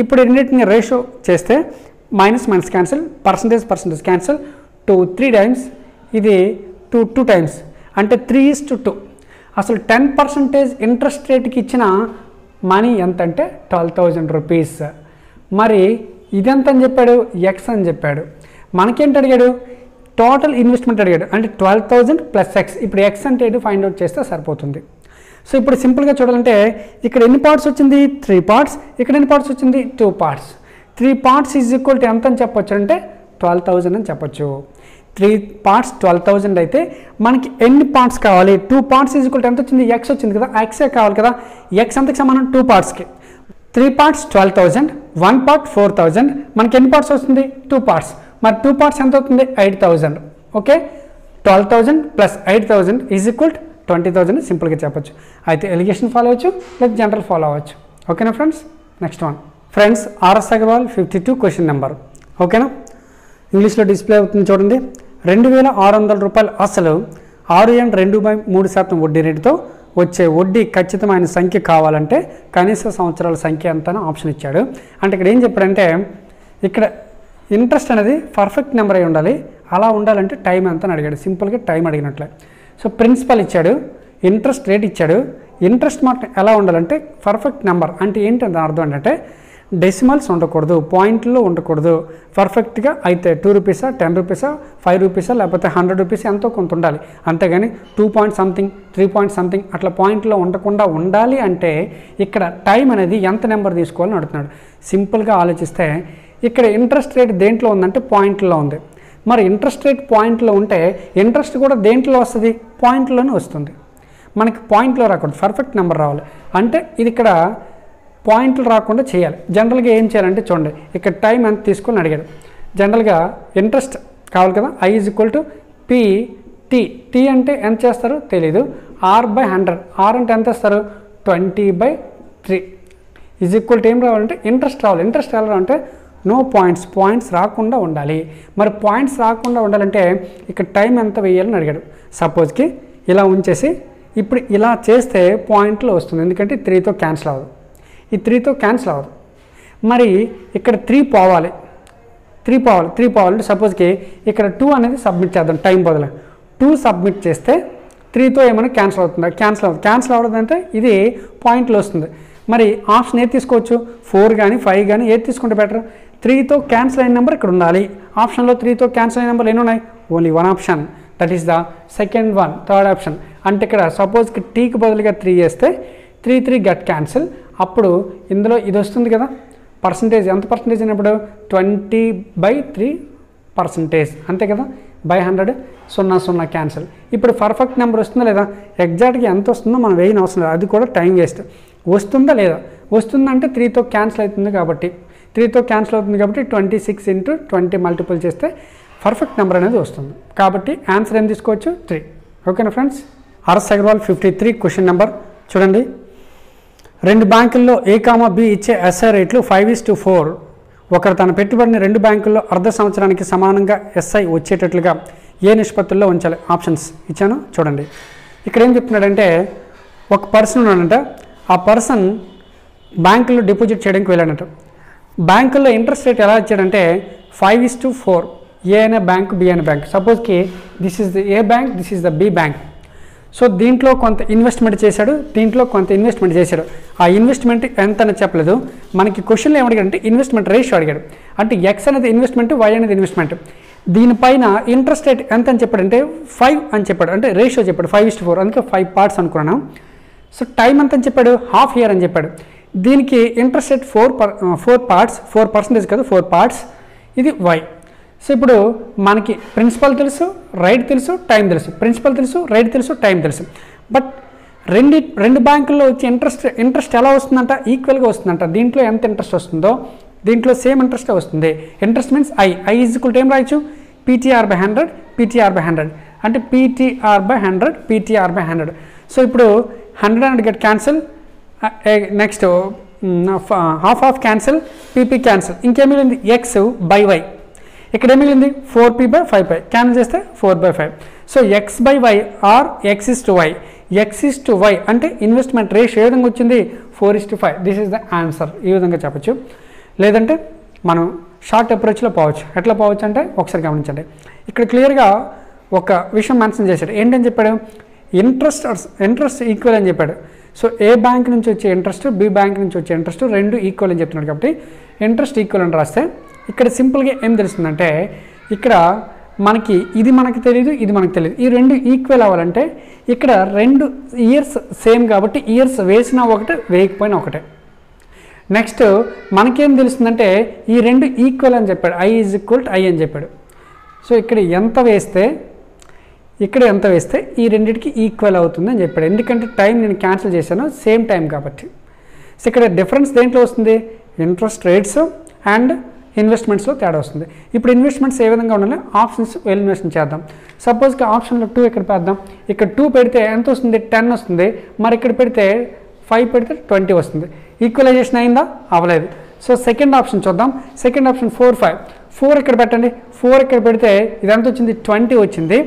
ఇప్పుడు రెండింటిని రేషియో చేస్తే minus cancel, percentage cancel, 2 times, ఇది 2 times, అంటే 3:2. అసలు 10% ఇంట్రెస్ట్ రేట్కి ఇచ్చిన మనీ ఎంత అంటే 12,000 రూపీస్. మరి ఇదెంత అని చెప్పాడు, ఎక్స్ అని చెప్పాడు. మనకేంటి అడిగాడు, టోటల్ ఇన్వెస్ట్మెంట్ అడిగాడు, అంటే 12,000 ప్లస్ ఎక్స్. ఇప్పుడు ఎక్స్ అంటే ఏంటి ఫైండ్ అవుట్ చేస్తే సరిపోతుంది. సో ఇప్పుడు సింపుల్గా చూడాలంటే ఇక్కడ ఎన్ని పార్ట్స్ వచ్చింది, 3 పార్ట్స్. ఇక్కడ ఎన్ని పార్ట్స్ వచ్చింది, 2 parts. 3 parts is equal to ఎంత అని చెప్పొచ్చు అంటే 12,000 అని చెప్పొచ్చు. 3 పార్ట్స్ 12,000 అయితే మనకి ఎన్ని పార్ట్స్ కావాలి, 2 పార్ట్స్ ఈజ్ ఈక్వల్ టు ఎంత వచ్చింది, ఎక్స్ వచ్చింది కదా, ఎక్సే కావాలి కదా. ఎక్స్ ఎంతకి సమానం, 2 పార్ట్స్కి. 3 పార్ట్స్ 12,000, 1 పార్ట్ 4,000. మనకి ఎన్ని పార్ట్స్ వస్తుంది, 2 పార్ట్స్. మరి 2 పార్ట్స్ ఎంత అవుతుంది, 8,000. Okay, 12,000 plus 8,000 is equal to 20,000 సింపుల్గా చెప్పొచ్చు. అయితే ఎలిగేషన్ ఫాలో అవ్వచ్చు లేదా జనరల్ ఫాలో అవ్వచ్చు. ఓకేనా friends. Next one friends, RS Agarwal 52 question number. ఓకేనా, ఇంగ్లీష్లో డిస్ప్లే అవుతుంది చూడండి. 2,600 రూపాయలు అసలు 6.2% వడ్డీ రేటుతో వచ్చే వడ్డీ ఖచ్చితమైన సంఖ్య కావాలంటే కనీస సంవత్సరాల సంఖ్య ఎంత అని ఆప్షన్ ఇచ్చాడు. అంటే ఇక్కడ ఏం చెప్పాడంటే, ఇక్కడ ఇంట్రెస్ట్ అనేది పర్ఫెక్ట్ నెంబర్ అయి ఉండాలి. అలా ఉండాలంటే టైం ఎంత అని అడిగాడు. సింపుల్గా టైం అడిగినట్లే. సో ప్రిన్సిపల్ ఇచ్చాడు, ఇంట్రెస్ట్ రేట్ ఇచ్చాడు. ఇంట్రెస్ట్ మాత్రం ఎలా ఉండాలంటే పర్ఫెక్ట్ నెంబర్. అంటే ఏంటి దాని అర్థం ఏంటంటే డెసిమల్స్ ఉండకూడదు, పాయింట్లో ఉండకూడదు. పర్ఫెక్ట్గా అయితే 2 రూపీసా, 10 రూపీసా, 5 రూపీసా, లేకపోతే 100 రూపీస్ ఎంతో కొంత ఉండాలి. అంతేగాని 2 పాయింట్ సంథింగ్, 3 పాయింట్ సంథింగ్ అట్లా పాయింట్లో ఉండకుండా ఉండాలి. అంటే ఇక్కడ టైం అనేది ఎంత నెంబర్ తీసుకోవాలని అడుగుతున్నాడు. సింపుల్గా ఆలోచిస్తే ఇక్కడ ఇంట్రెస్ట్ రేట్ దేంట్లో ఉందంటే పాయింట్లో ఉంది. మరి ఇంట్రెస్ట్ రేట్ పాయింట్లో ఉంటే ఇంట్రెస్ట్ కూడా దేంట్లో వస్తుంది, పాయింట్లోనే వస్తుంది. మనకి పాయింట్లో రాకూడదు, పర్ఫెక్ట్ నెంబర్ రావాలి. అంటే ఇది ఇక్కడ పాయింట్లు రాకుండా చేయాలి. జనరల్గా ఏం చేయాలంటే చూడండి, ఇక్కడ టైం ఎంత తీసుకొని అడిగాడు. జనరల్గా ఇంట్రెస్ట్ కావాలి కదా, I is equal to p t. T అంటే ఎంత చేస్తారు తెలీదు. R/100. R అంటే ఎంత వేస్తారు, 20/3 ఈజ్ ఈక్వల్ టు ఏం రావాలంటే ఇంట్రెస్ట్ రావాలి. ఇంట్రెస్ట్ ఎలా అంటే నో పాయింట్స్, పాయింట్స్ రాకుండా ఉండాలి. మరి పాయింట్స్ రాకుండా ఉండాలంటే ఇక్కడ టైం ఎంత వేయాలని అడిగాడు. సపోజ్కి ఇలా ఉంచేసి ఇప్పుడు ఇలా చేస్తే పాయింట్లో వస్తుంది, ఎందుకంటే 3తో క్యాన్సిల్ అవ్వదు. ఈ 3తో క్యాన్సిల్ అవ్వదు. మరి ఇక్కడ 3 పోవాలి. 3 పోవాలంటే సపోజ్కి ఇక్కడ 2 అనేది సబ్మిట్ చేద్దాం. టైం బదులు 2 సబ్మిట్ చేస్తే 3తో ఏమైనా క్యాన్సిల్ అవుతుందా, క్యాన్సిల్ అవ్వదంటే ఇది పాయింట్లో వస్తుంది. మరి ఆప్షన్ ఏది తీసుకోవచ్చు, 4 కానీ 5 కానీ ఏది తీసుకుంటే బెటర్. 3తో క్యాన్సిల్ అయిన నెంబర్ ఇక్కడ ఉండాలి. ఆప్షన్లో 3తో క్యాన్సిల్ అయిన నెంబర్లు ఎన్ని ఉన్నాయి, only 1 option, that is the second one, third option. అంటే ఇక్కడ సపోజ్కి టీకి బదులుగా 3 వేస్తే 3 గట్ క్యాన్సిల్. అప్పుడు ఇందులో ఇది వస్తుంది కదా, పర్సంటేజ్ ఎంత పర్సంటేజ్ అయినప్పుడు 20/3%, అంతే కదా, బై 100 0 క్యాన్సిల్. ఇప్పుడు పర్ఫెక్ట్ నెంబర్ వస్తుందా లేదా, ఎగ్జాక్ట్గా ఎంత వస్తుందో మనం వేయని అవసరం లేదు, అది కూడా టైం వేస్ట్. వస్తుందా లేదా, వస్తుందంటే 3తో క్యాన్సిల్ అవుతుంది కాబట్టి 26 × 20 మల్టిపుల్ చేస్తే పర్ఫెక్ట్ నెంబర్ అనేది వస్తుంది. కాబట్టి ఆన్సర్ ఏం తీసుకోవచ్చు, 3. ఓకేనా friends. RS Agarwal 53 question number చూడండి. 2 బ్యాంకుల్లో A, B ఇచ్చే ఎస్ఐ రేట్లు 5:4. ఒకరు తన పెట్టుబడిని 2 బ్యాంకుల్లో అర్ధ సంవత్సరానికి సమానంగా ఎస్ఐ వచ్చేటట్లుగా ఏ నిష్పత్తుల్లో ఉంచాలి. ఆప్షన్స్ ఇచ్చాను చూడండి. ఇక్కడ ఏం చెప్తున్నాడంటే, ఒక పర్సన్ ఉన్నాడంట, ఆ పర్సన్ బ్యాంకుల్లో డిపాజిట్ చేయడానికి వెళ్ళాడంట. బ్యాంకుల్లో ఇంట్రెస్ట్ రేట్ ఎలా ఇచ్చాడంటే 5:4. ఏ అయినా బ్యాంక్, బి అయిన బ్యాంక్. సపోజ్కి this is the A bank, this is the B bank. So దీంట్లో కొంత ఇన్వెస్ట్మెంట్ చేశాడు, దీంట్లో కొంత ఇన్వెస్ట్మెంట్ చేశాడు. ఆ ఇన్వెస్ట్మెంట్ ఎంత అని చెప్పలేదు. మనకి క్వశ్చన్లో ఏమడిగాడంటే ఇన్వెస్ట్మెంట్ రేషియో అడిగాడు. అంటే ఎక్స్ అనేది ఇన్వెస్ట్మెంట్, వై అనేది ఇన్వెస్ట్మెంట్. దీనిపైన ఇంట్రెస్ట్ రేట్ ఎంత అని చెప్పాడంటే 5 అని చెప్పాడు. అంటే రేషియో చెప్పాడు 5:4, అందుకే 5 పార్ట్స్ అనుకున్నాను. సో టైం ఎంత అని చెప్పాడు, ½ ఇయర్ అని చెప్పాడు. దీనికి ఇంట్రెస్ట్ రేట్ 4 పార్ట్స్, 4% కాదు, 4 పార్ట్స్. ఇది వై. సో ఇప్పుడు మనకి ప్రిన్సిపల్ తెలుసు, రైట్ తెలుసు, టైం తెలుసు. ప్రిన్సిపల్ తెలుసు, రైట్ తెలుసు, టైం తెలుసు. బట్ రెండు బ్యాంకుల్లో వచ్చి ఇంట్రెస్ట్ ఎలా వస్తుందంట, ఈక్వల్గా వస్తుందంట. దీంట్లో ఎంత ఇంట్రెస్ట్ వస్తుందో దీంట్లో సేమ్ ఇంట్రెస్టే వస్తుంది. Interest means I is equal to ఏం రాయొచ్చు, PTR/100, PTR/100. అంటే PTR/100, PTR/100. సో ఇప్పుడు 100 get cancel, next half of cancel, PP cancel. ఇంకేం మిగిలింది, X/Y. ఇక్కడ ఏం మిగిలింది 4P/5P. క్యాన్సిల్ చేస్తే 4/5. So X/Y are X/Y. X/Y అంటే ఇన్వెస్ట్మెంట్ రేషియో ఏ విధంగా వచ్చింది, 4:5. This is the answer. ఈ విధంగా చెప్పచ్చు. లేదంటే మనం షార్ట్ అప్రోచ్లో పోవచ్చు. ఎట్లా పోవచ్చు అంటే ఒకసారి గమనించండి. ఇక్కడ క్లియర్గా ఒక విషయం మెన్షన్ చేశాడు. ఏంటని చెప్పాడు, ఇంట్రెస్ట్ ఈక్వల్ అని చెప్పాడు. సో ఏ బ్యాంక్ నుంచి వచ్చే ఇంట్రెస్ట్, బి బ్యాంక్ నుంచి వచ్చే ఇంట్రెస్ట్ రెండు ఈక్వల్ అని చెప్తున్నాడు. కాబట్టి ఇంట్రెస్ట్ ఈక్వల్ అని రాస్తే ఇక్కడ సింపుల్గా ఏం తెలుస్తుందంటే ఇక్కడ మనకి తెలియదు, ఇది మనకు తెలియదు. ఈ రెండు ఈక్వల్ అవ్వాలంటే ఇక్కడ 2 ఇయర్స్ సేమ్ కాబట్టి ఇయర్స్ వేసినా ఒకటే, వేయకపోయినా ఒకటే. నెక్స్ట్ మనకేం తెలుస్తుందంటే ఈ రెండు ఈక్వల్ అని చెప్పాడు, I is equal to I అని చెప్పాడు. సో ఇక్కడ ఎంత వేస్తే ఈ రెండింటికి ఈక్వల్ అవుతుంది అని చెప్పాడు. ఎందుకంటే టైం నేను క్యాన్సిల్ చేశాను, సేమ్ టైం కాబట్టి. సో ఇక్కడ డిఫరెన్స్ దేంట్లో వస్తుంది, ఇంట్రెస్ట్ రేట్స్ అండ్ ఇన్వెస్ట్మెంట్స్లో తేడా వస్తుంది. ఇప్పుడు ఇన్వెస్ట్మెంట్స్ ఏ విధంగా ఉండాలి, ఆప్షన్స్ ఎలిమినేషన్ చేద్దాం. సపోజ్గా ఆప్షన్లో 2 ఇక్కడ పెడదాం. ఇక్కడ 2 పెడితే ఎంత వస్తుంది, 10 వస్తుంది. మరి ఇక్కడ పెడితే 5 పెడితే 20 వస్తుంది. ఈక్వలైజేషన్ అయిందా, అవ్వలేదు. సో సెకండ్ ఆప్షన్ చూద్దాం. Second option 4, 5. 4 ఇక్కడ పెట్టండి. 4 ఇక్కడ పెడితే ఇది ఎంత వచ్చింది, 20 వచ్చింది.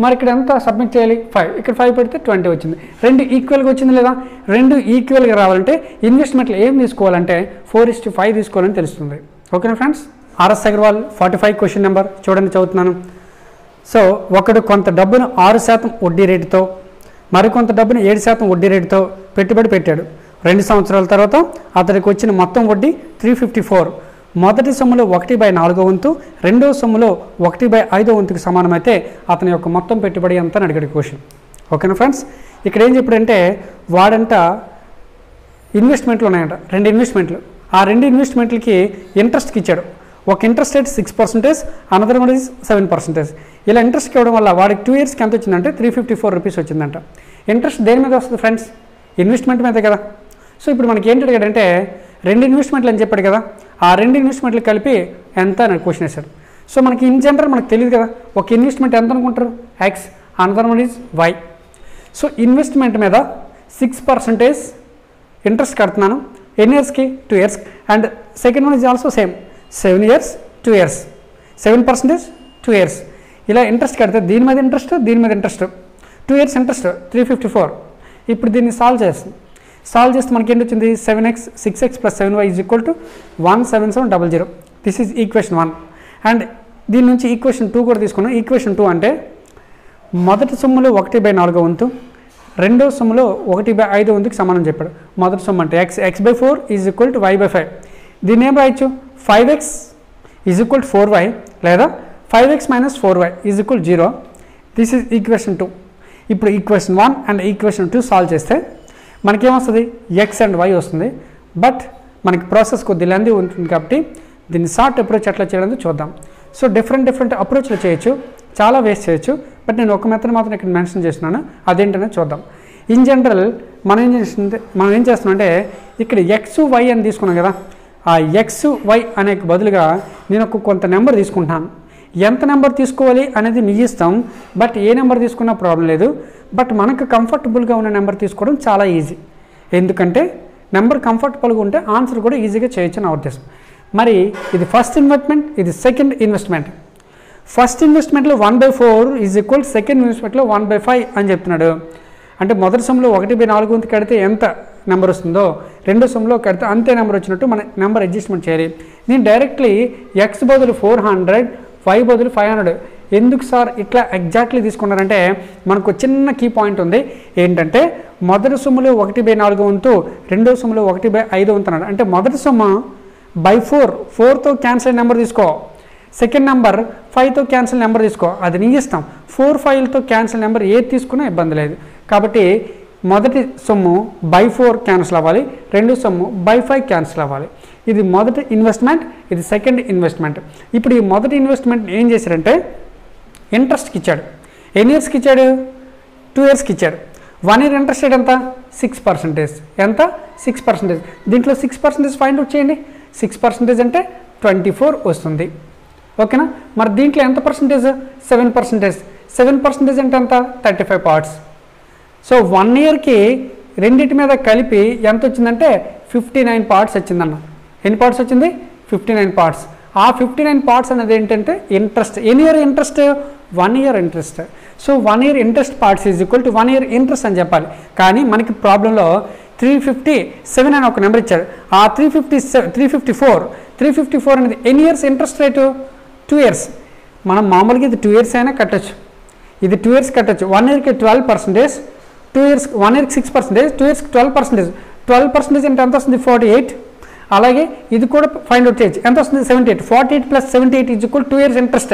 మరి ఇక్కడ ఎంత సబ్మిట్ చేయాలి, 5. ఇక్కడ 5 పెడితే 20 వచ్చింది. రెండు ఈక్వల్గా వచ్చింది లేదా, రెండు ఈక్వల్గా రావాలంటే ఇన్వెస్ట్మెంట్లో ఏం తీసుకోవాలంటే 4:5 తీసుకోవాలని తెలుస్తుంది. ఓకేనా friends. RS Agarwal 45 question number చూడండి, చదువుతున్నాను. సో ఒకడు కొంత డబ్బును 6% వడ్డీ రేటుతో మరికొంత డబ్బును 7% వడ్డీ రేటుతో పెట్టుబడి పెట్టాడు. 2 సంవత్సరాల తర్వాత అతడికి వచ్చిన మొత్తం వడ్డీ 354. మొదటి సొమ్ములో 1/4 వంతు, రెండవ సొమ్ములో 1/5 వంతుకి సమానమైతే అతని యొక్క మొత్తం పెట్టుబడి ఎంత అని అడిగాడు క్వశ్చన్. ఓకేనా ఫ్రెండ్స్. ఇక్కడ ఏం చెప్పాడంటే వాడంట ఇన్వెస్ట్మెంట్లు ఉన్నాయంట, 2 ఇన్వెస్ట్మెంట్లు. ఆ 2 ఇన్వెస్ట్మెంట్లకి ఇంట్రెస్ట్కి ఇచ్చాడు. ఒక interest rate 6%, another one is 7%. ఇలా ఇంట్రెస్ట్కి ఇవ్వడం వల్ల వాడికి 2 ఇయర్స్కి ఎంత వచ్చిందంటే 354 రూపీస్ వచ్చిందంట. ఇంట్రెస్ట్ దేని మీద వస్తుంది ఫ్రెండ్స్, ఇన్వెస్ట్మెంట్ మీదే కదా. సో ఇప్పుడు మనకి ఏంటి అడిగాడంటే 2 ఇన్వెస్ట్మెంట్లు అని చెప్పాడు కదా, ఆ 2 ఇన్వెస్ట్మెంట్లు కలిపి ఎంత అని క్వశ్చన్ వేశాడు. సో మనకి ఇన్ జనరల్ మనకు తెలియదు కదా, ఒక ఇన్వెస్ట్మెంట్ ఎంత అనుకుంటారు, X, another one is Y. So investment మీద 6% ఇంట్రెస్ట్ కడుతున్నాను. ఎన్ని ఇయర్స్కి, 2 years. And second one is also same, 7 years 2 years, 7% 2 years. ఇలా ఇంట్రెస్ట్ కడితే దీని మీద ఇంట్రెస్ట్, దీని మీద ఇంట్రెస్ట్, 2 ఇయర్స్ ఇంట్రెస్ట్ 354. ఇప్పుడు దీన్ని సాల్వ్ చేస్తే మనకి ఏంటి వచ్చింది, 7x 6x + 7y = 17700. This is equation 1. And దీని నుంచి ఈక్వేషన్ 2 కూడా తీసుకున్నాం. ఈక్వేషన్ 2 అంటే మొదటి సొమ్ములో 1/4 వంతు, రెండో సొమ్ములో 1/5 వంతుకి సమానం చెప్పాడు. మొదటి సొమ్ము అంటే x/4 = y/5. దీన్ని ఏం రాయొచ్చు, 5x = 4y లేదా 5x - 4y = 0. This is equation 2. ఇప్పుడు ఈక్వేషన్ 1 అండ్ ఈక్వేషన్ 2 సాల్వ్ చేస్తే మనకేమొస్తుంది, x అండ్ y వస్తుంది. బట్ మనకి ప్రాసెస్ కొద్ది లెంతీ ఉంటుంది కాబట్టి దీన్ని షార్ట్ అప్రోచ్ ఎట్లా చేయడం చూద్దాం. సో డిఫరెంట్ అప్రోచ్లు చేయొచ్చు, చాలా వేస్ట్ చేయొచ్చు. బట్ నేను ఒక మెథడ్ మాత్రం ఇక్కడ మెన్షన్ చేస్తున్నాను, అదేంటనే చూద్దాం. ఇన్ జనరల్ మనం ఏం చేస్తున్నామంటే ఇక్కడ XY అని తీసుకున్నాం కదా, ఆ XY అనే బదులుగా నేను కొంత నెంబర్ తీసుకుంటాను. ఎంత నెంబర్ తీసుకోవాలి అనేది మీ ఇష్టం. బట్ ఏ నెంబర్ తీసుకున్నా ప్రాబ్లం లేదు. బట్ మనకు కంఫర్టబుల్గా ఉన్న నెంబర్ తీసుకోవడం చాలా ఈజీ. ఎందుకంటే నెంబర్ కంఫర్టబుల్గా ఉంటే ఆన్సర్ కూడా ఈజీగా చేయొచ్చు నా ఉద్దేశం. మరి ఇది ఫస్ట్ ఇన్వెస్ట్మెంట్, ఇది సెకండ్ ఇన్వెస్ట్మెంట్. ఫస్ట్ ఇన్వెస్ట్మెంట్లో 1/4 = సెకండ్ ఇన్వెస్ట్మెంట్లో 1/5 అని చెప్తున్నాడు. అంటే మొదటి సొమ్ములో 1/4 వంతు కడితే ఎంత నెంబర్ వస్తుందో రెండో సొమ్ములో కడితే అంతే నెంబర్ వచ్చినట్టు మన నెంబర్ అడ్జస్ట్మెంట్ చేయాలి. నేను డైరెక్ట్లీ x బదులు 400, y బదులు 500. ఎందుకు సార్ ఇట్లా ఎగ్జాక్ట్లీ తీసుకున్నారంటే మనకు చిన్న కీ పాయింట్ ఉంది. ఏంటంటే మొదటి సొమ్ములో 1/4 వంతు, రెండో సొమ్ములో 1/5 వంతు అన్నాడు. అంటే మొదటి సొమ్ము /4, 4తో క్యాన్సిల్ నెంబర్ తీసుకో. సెకండ్ నెంబర్ 5తో క్యాన్సిల్ నెంబర్ తీసుకో, అది నీ ఇష్టం. 4, 5తో క్యాన్సిల్ నెంబర్ ఏది తీసుకున్నా ఇబ్బంది లేదు. కాబట్టి మొదటి సొమ్ము /4 క్యాన్సిల్ అవ్వాలి, రెండో సొమ్ము /5 క్యాన్సిల్ అవ్వాలి. ఇది మొదటి ఇన్వెస్ట్మెంట్, ఇది సెకండ్ ఇన్వెస్ట్మెంట్. ఇప్పుడు ఈ మొదటి ఇన్వెస్ట్మెంట్ ఏం చేశారంటే ఇంట్రెస్ట్కి ఇచ్చాడు. ఎన్ని ఇయర్స్కి ఇచ్చాడు, 2 ఇయర్స్కి ఇచ్చాడు. 1 ఇయర్ ఇంట్రెస్ట్ రేట్ ఎంత, 6%. ఎంత, 6%. దీంట్లో 6% ఫైండ్ అవుట్ చేయండి. 6% అంటే 24 వస్తుంది. ఓకేనా. మరి దీంట్లో ఎంత పర్సెంటేజ్, 7%. 7% అంటే ఎంత, 35 పార్ట్స్. సో 1 ఇయర్కి రెండింటి మీద కలిపి ఎంత వచ్చిందంటే 59 పార్ట్స్ వచ్చిందన్న. ఎన్ని పార్ట్స్ వచ్చింది, 59 పార్ట్స్. ఆ 59 పార్ట్స్ అనేది ఏంటంటే ఇంట్రెస్ట్. ఎన్ని year interest, 1 year interest. So 1 year interest parts = 1 year interest అని చెప్పాలి. కానీ మనకి ప్రాబ్లంలో 357 అని ఒక నెంబర్ ఇచ్చాడు. ఆ 354 అనేది ఎన్ని ఇయర్స్ ఇంట్రెస్ట్ రేటు, 2 ఇయర్స్. మనం మామూలుగా ఇది 2 ఇయర్స్ అయినా కట్టచ్చు, ఇది 2 ఇయర్స్ కట్టచ్చు. 1 ఇయర్కి 12%, 2 ఇయర్స్ 1 ఇయర్కి 6%, 2 ఇయర్స్కి 12%. 12% అంటే ఎంత వస్తుంది, 48. అలాగే ఇది కూడా ఫైండ్ అవుట్ చేయొచ్చు. ఎంత వస్తుంది? 78. 48 + 78 = 2 years ఇంట్రెస్ట్.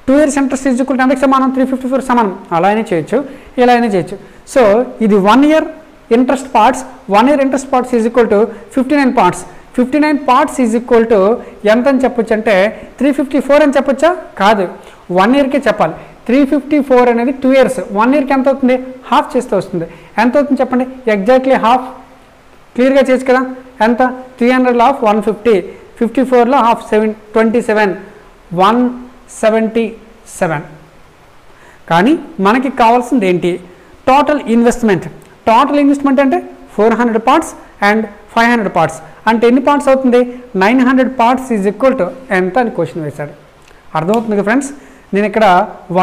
2 years ఇంట్రెస్ట్ = ఎంతకు సమానం? 354 సమానం. అలా అయినా చేయొచ్చు, ఇలా అయినా చేయొచ్చు. సో ఇది 1 year interest parts, 1 year interest parts = 59 parts. 59 parts ఎంత అని చెప్పొచ్చు అంటే 354 అని చెప్పొచ్చా? కాదు, 1 yearకే చెప్పాలి. 354 అనేది 2 years. 1 yearకి ఎంత అవుతుంది? హాఫ్ చేస్తే వస్తుంది. ఎంత అవుతుంది చెప్పండి? Exactly half. క్లియర్గా చేయొచ్చు కదా. ఎంత? 300 ఆఫ్ 150, 54లో హాఫ్ 27, 177. కానీ మనకి కావాల్సింది ఏంటి? Total investment. టోటల్ ఇన్వెస్ట్మెంట్ అంటే 400 పార్ట్స్ అండ్ 500 పార్ట్స్. అంటే ఎన్ని పార్ట్స్ అవుతుంది? 900 పార్ట్స్ ఎంత అని క్వశ్చన్ వేశాడు. అర్థమవుతుంది కదా ఫ్రెండ్స్? నేను ఇక్కడ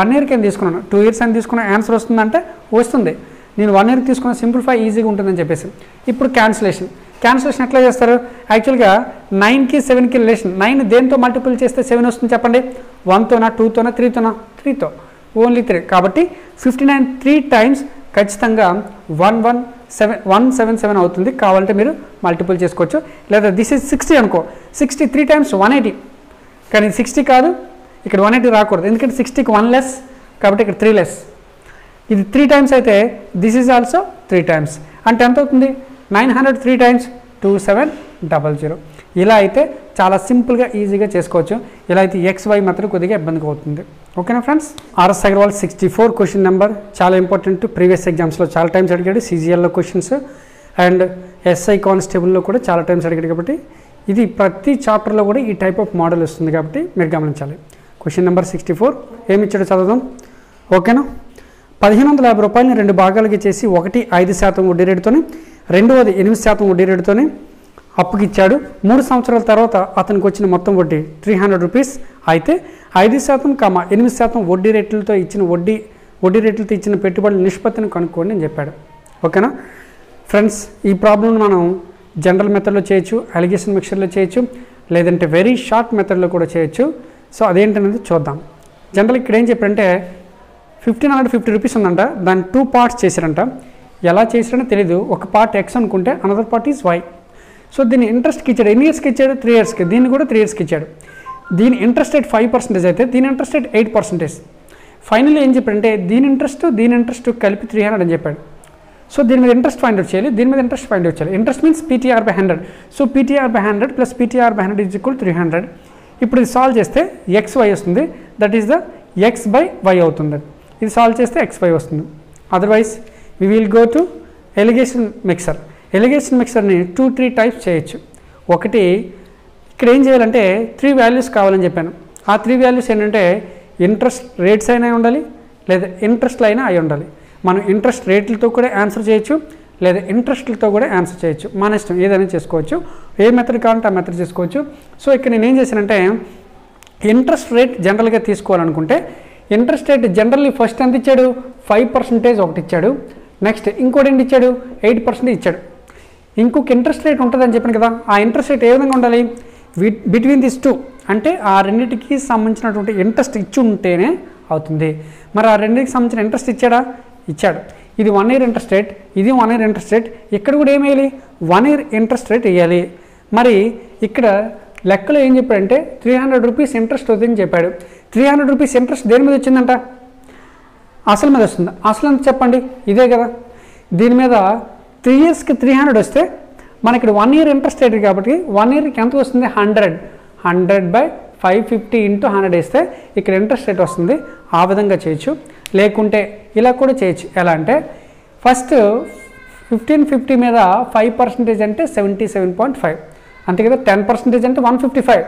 1 yearకి అని తీసుకున్నాను, 2 years అని తీసుకున్న ఆన్సర్ వస్తుందంటే వస్తుంది. నేను 1 yearకి తీసుకున్న సింప్లిఫై ఈజీగా ఉంటుందని చెప్పేసి. ఇప్పుడు క్యాన్సిలేషన్ ఎట్లా చేస్తారు? యాక్చువల్గా 9కి 7కి రిలేషన్. 9 దేంతో మల్టిపుల్ చేస్తే 7 వస్తుంది చెప్పండి? 1తోనా, 2తోనా, 3తోనా? 3తో. ఓన్లీ 3. కాబట్టి 59 3 టైమ్స్ ఖచ్చితంగా 177 అవుతుంది. కావాలంటే మీరు మల్టిపుల్ చేసుకోవచ్చు. లేదా దిస్ ఈజ్ 60 అనుకో, 60 3 టైమ్స్ 180. కానీ 60 కాదు, ఇక్కడ 180 రాకూడదు. ఎందుకంటే 60కి 1 లెస్, కాబట్టి ఇక్కడ 3 లెస్. ఇది 3 టైమ్స్ అయితే దిస్ ఈజ్ ఆల్సో 3 టైమ్స్. అంటే ఎంత అవుతుంది? 900 3 టైమ్స్ 2700. ఇలా అయితే చాలా సింపుల్గా ఈజీగా చేసుకోవచ్చు. ఇలా అయితే XY మెథడ్ కొద్దిగా ఇబ్బందిగా అవుతుంది. ఓకేనా friends? RS Agarwal 64 question number చాలా ఇంపార్టెంట్. ప్రీవియస్ ఎగ్జామ్స్లో చాలా టైమ్స్ అడిగాడు. CGLలో క్వశ్చన్స్ అండ్ SI కానిస్టేబుల్లో కూడా చాలా టైమ్స్ అడిగాడు. కాబట్టి ఇది ప్రతి చాప్టర్లో కూడా ఈ టైప్ ఆఫ్ మోడల్ వస్తుంది, కాబట్టి మీరు గమనించాలి. క్వశ్చన్ నెంబర్ 64 ఏమి ఇచ్చాడో చదువుదాం. ఓకేనా? 1550 రూపాయలని 2 భాగాలకి చేసి ఒకటి 5% వడ్డీ రేటుతోని, రెండవది 8% వడ్డీ రేటుతోని అప్పుకి ఇచ్చాడు. 3 సంవత్సరాల తర్వాత అతనికి వచ్చిన మొత్తం వడ్డీ 300 రూపీస్. అయితే 5%, 8% వడ్డీ రేట్లతో ఇచ్చిన పెట్టుబడుల నిష్పత్తిని కనుక్కోండి అని చెప్పాడు. ఓకేనా ఫ్రెండ్స్? ఈ ప్రాబ్లం మనం జనరల్ మెథడ్లో చేయొచ్చు, అలిగేషన్ మిక్చర్లో చేయొచ్చు, లేదంటే వెరీ షార్ట్ మెథడ్లో కూడా చేయొచ్చు. సో అదేంటనేది చూద్దాం. జనరల్ ఇక్కడ ఏం చెప్పారంటే 1550 రూపీస్ ఉందంట, దాన్ని 2 పార్ట్స్ చేశారంట. ఎలా చేశారని తెలీదు. ఒక పార్ట్ X అనుకుంటే another part is Y. So దీన్ని ఇంట్రెస్ట్కి ఇచ్చాడు. ఎన్ని ఇయర్స్కి ఇచ్చాడు? 3 yearsకి. దీన్ని కూడా 3 yearsకి ఇచ్చాడు. దీని ఇంట్రెస్ట్ రేట్ 5% అయితే దీని ఇంట్రెస్ట్ రేట్ 8%. ఫైనల్లీ ఏం చెప్పాడంటే దీని ఇంట్రెస్ట్ కలిపి 300 అని చెప్పాడు. సో దీని మీద ఇంట్రెస్ట్ ఫైండ్ అవుట్ చేయాలి, దీని మీద ఇంట్రెస్ట్ ఫైండ్ అవుట్ చేయాలి. Interest means PTR/100. So PTR/100 + PTR/100 = 300. ఇప్పుడు ఇది సాల్వ్ చేస్తే XY వస్తుంది. దట్ ఈస్ ద X/Y అవుతుంది. ఇది సాల్వ్ చేస్తే XY వస్తుంది. Otherwise we will go to alligation mixture. Alligation మిక్సర్ని 2-3 టైప్స్ చేయొచ్చు. ఒకటి ఇక్కడ ఏం చేయాలంటే 3 వాల్యూస్ కావాలని చెప్పాను. ఆ 3 వాల్యూస్ ఏంటంటే ఇంట్రెస్ట్ రేట్స్ అయినా ఉండాలి, లేదా ఇంట్రెస్ట్లు అయినా అయి ఉండాలి. మనం ఇంట్రెస్ట్ రేట్లతో కూడా ఆన్సర్ చేయొచ్చు, లేదా ఇంట్రెస్ట్లతో కూడా ఆన్సర్ చేయొచ్చు. మన ఇష్టం, ఏదైనా చేసుకోవచ్చు. ఏ మెథడ్ కావాలంటే ఆ మెథడ్ చేసుకోవచ్చు. సో ఇక్కడ నేను ఏం చేశానంటే ఇంట్రెస్ట్ రేట్ జనరల్గా తీసుకోవాలనుకుంటే ఇంట్రెస్ట్ రేట్ జనరల్లీ ఫస్ట్ ఎంత ఇచ్చాడు? 5% ఒకటి ఇచ్చాడు. నెక్స్ట్ ఇంకోటి ఏంటి ఇచ్చాడు? 8% ఇచ్చాడు. ఇంకొక ఇంట్రెస్ట్ రేట్ ఉంటుందని చెప్పాను కదా. ఆ ఇంట్రెస్ట్ రేట్ ఏ విధంగా ఉండాలి? బిట్వీన్ దిస్ 2, అంటే ఆ రెండింటికి సంబంధించినటువంటి ఇంట్రెస్ట్ ఇచ్చి ఉంటేనే అవుతుంది. మరి ఆ రెండింటికి సంబంధించిన ఇంట్రెస్ట్ ఇచ్చాడా? ఇచ్చాడు. ఇది 1 year ఇంట్రెస్ట్ రేట్, ఇది 1 year ఇంట్రెస్ట్ రేట్. ఇక్కడ కూడా ఏం వేయాలి? 1 year ఇంట్రెస్ట్ రేట్ వేయాలి. మరి ఇక్కడ లెక్కలో ఏం చెప్పాడంటే 300 రూపీస్ ఇంట్రెస్ట్ అవుతుందని చెప్పాడు. 300 రూపీస్ ఇంట్రెస్ట్ దేని మీద వచ్చిందంట? అసలు మీద వస్తుంది. అసలు ఎంత చెప్పండి? ఇదే కదా. దీని మీద 3 yearsకి 300 వస్తే మన ఇక్కడ 1 year ఇంట్రెస్ట్ రేట్ కాబట్టి 1 yearకి ఎంత వస్తుంది? 100/550 × 100 వేస్తే ఇక్కడ ఇంట్రెస్ట్ రేట్ వస్తుంది. ఆ విధంగా చేయొచ్చు. లేకుంటే ఇలా కూడా చేయొచ్చు. ఎలా అంటే ఫస్ట్ 1550 మీద 5% అంటే 77.5, అంతే కదా. 10% అంటే 155,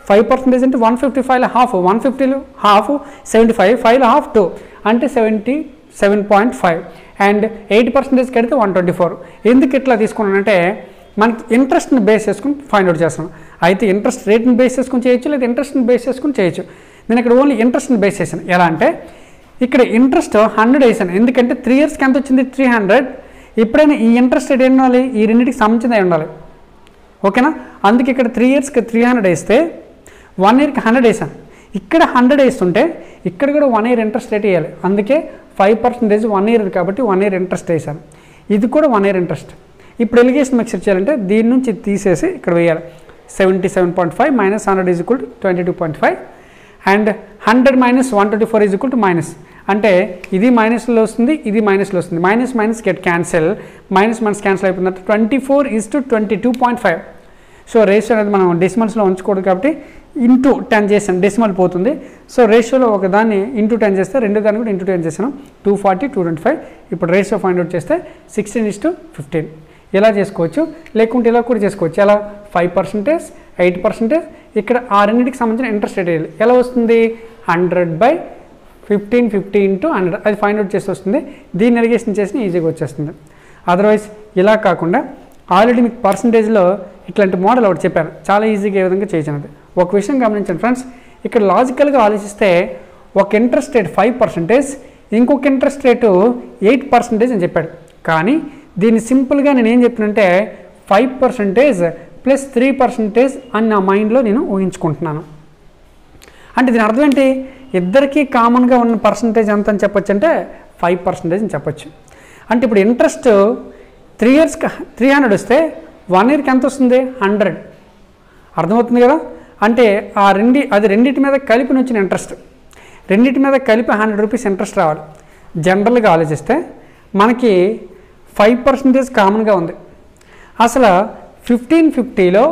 5% అంటే 155లో హాఫ్, 150లో హాఫ్ 75, 5లో హాఫ్ 2 అంటే 77.5 అండ్ 8% కడితే 124. ఎందుకు ఇట్లా తీసుకున్నానంటే మనకి ఇంట్రెస్ట్ని బేస్ చేసుకుని ఫైండ్ అవుట్ చేస్తాను. అయితే ఇంట్రెస్ట్ రేట్ని బేస్ చేసుకుని చేయొచ్చు, లేదా ఇంట్రెస్ట్ని బేస్ చేసుకుని చేయొచ్చు. నేను ఇక్కడ ఓన్లీ ఇంట్రెస్ట్ని బేస్ చేశాను. ఎలా అంటే ఇక్కడ ఇంట్రెస్ట్ 100 వేసాను. ఎందుకంటే 3 yearsకి ఎంత వచ్చింది? 300. ఎప్పుడైనా ఈ ఇంట్రెస్ట్ రేట్ ఏం ఉండాలి? ఈ రెండింటికి సంబంధించింది అయి ఉండాలి. ఓకేనా? అందుకే ఇక్కడ 3 yearsకి 300 వేస్తే 1 yearకి 100 వేసాను. ఇక్కడ 100 వేస్తుంటే ఇక్కడ కూడా 1 year ఇంట్రెస్ట్ రేట్ వేయాలి. అందుకే 5% 1 year కాబట్టి 1 year ఇంట్రెస్ట్ వేసాను. ఇది కూడా 1 year ఇంట్రెస్ట్. ఇప్పుడు ఎలిగేషన్ మిక్సర్ చేయాలంటే దీని నుంచి తీసేసి ఇక్కడ వేయాలి. 77.5 minus 100 is equal to 22.5 and 100 minus 124 is equal to minus, అంటే ఇది మైనస్లో వస్తుంది, ఇది మైనస్లో వస్తుంది. Minus minus get cancel, minus minus cancel అయిపోయిందంటే 24:22.5. సో రేషియో అనేది మనం డెసిమల్స్లో ఉంచకూడదు కాబట్టి ఇంటూ 10 చేసాను, డెసిమల్ పోతుంది. సో రేషియోలో ఒక దాన్ని ఇంటూ 10 చేస్తే రెండో దాన్ని కూడా ఇంటూ 10 చేసాను. 240, 225. ఇప్పుడు రేషియో ఫైండ్ అవుట్ చేస్తే 16:15 ఇలా చేసుకోవచ్చు. లేకుంటే ఇలా కూడా చేసుకోవచ్చు. ఎలా 5%, 8%. ఇక్కడ ఆ రెండింటికి సంబంధించిన ఇంట్రెస్ట్ రేట్ ఎలా వస్తుంది? 100/15, 50 × 100 అది ఫైండ్ అవుట్ చేసి వస్తుంది. దీన్ని ఎలిగేషన్ చేసి ఈజీగా వచ్చేస్తుంది. అదర్వైజ్ ఇలా కాకుండా ఆల్రెడీ మీకు పర్సంటేజ్లో ఇట్లాంటి మోడల్ ఒకటి చెప్పాను, చాలా ఈజీగా ఏ విధంగా చేయొచ్చు. ఒక విషయం గమనించండి ఫ్రెండ్స్, ఇక్కడ లాజికల్గా ఆలోచిస్తే ఒక ఇంట్రెస్ట్ రేట్ 5%, ఇంకొక ఇంట్రెస్ట్ రేటు 8% అని చెప్పాడు. కానీ దీన్ని సింపుల్గా నేను ఏం చెప్పినంటే 5% ప్లస్ 3% అని నా మైండ్లో నేను ఊహించుకుంటున్నాను. అంటే దీని అర్థం ఏంటి? ఇద్దరికీ కామన్గా ఉన్న పర్సంటేజ్ ఎంత అని చెప్పొచ్చు అంటే 5% అని చెప్పొచ్చు. అంటే ఇప్పుడు ఇంట్రెస్ట్ 3 ఇయర్స్కి 300 వస్తే 1 ఇయర్కి ఎంత వస్తుంది? 100. అర్థమవుతుంది కదా? అంటే అది రెండింటి మీద కలిపి వచ్చిన ఇంట్రెస్ట్, రెండింటి మీద కలిపి 100 రూపీస్ ఇంట్రెస్ట్ రావాలి. జనరల్గా ఆలోచిస్తే మనకి 5% కామన్గా ఉంది. అసలు 1550లో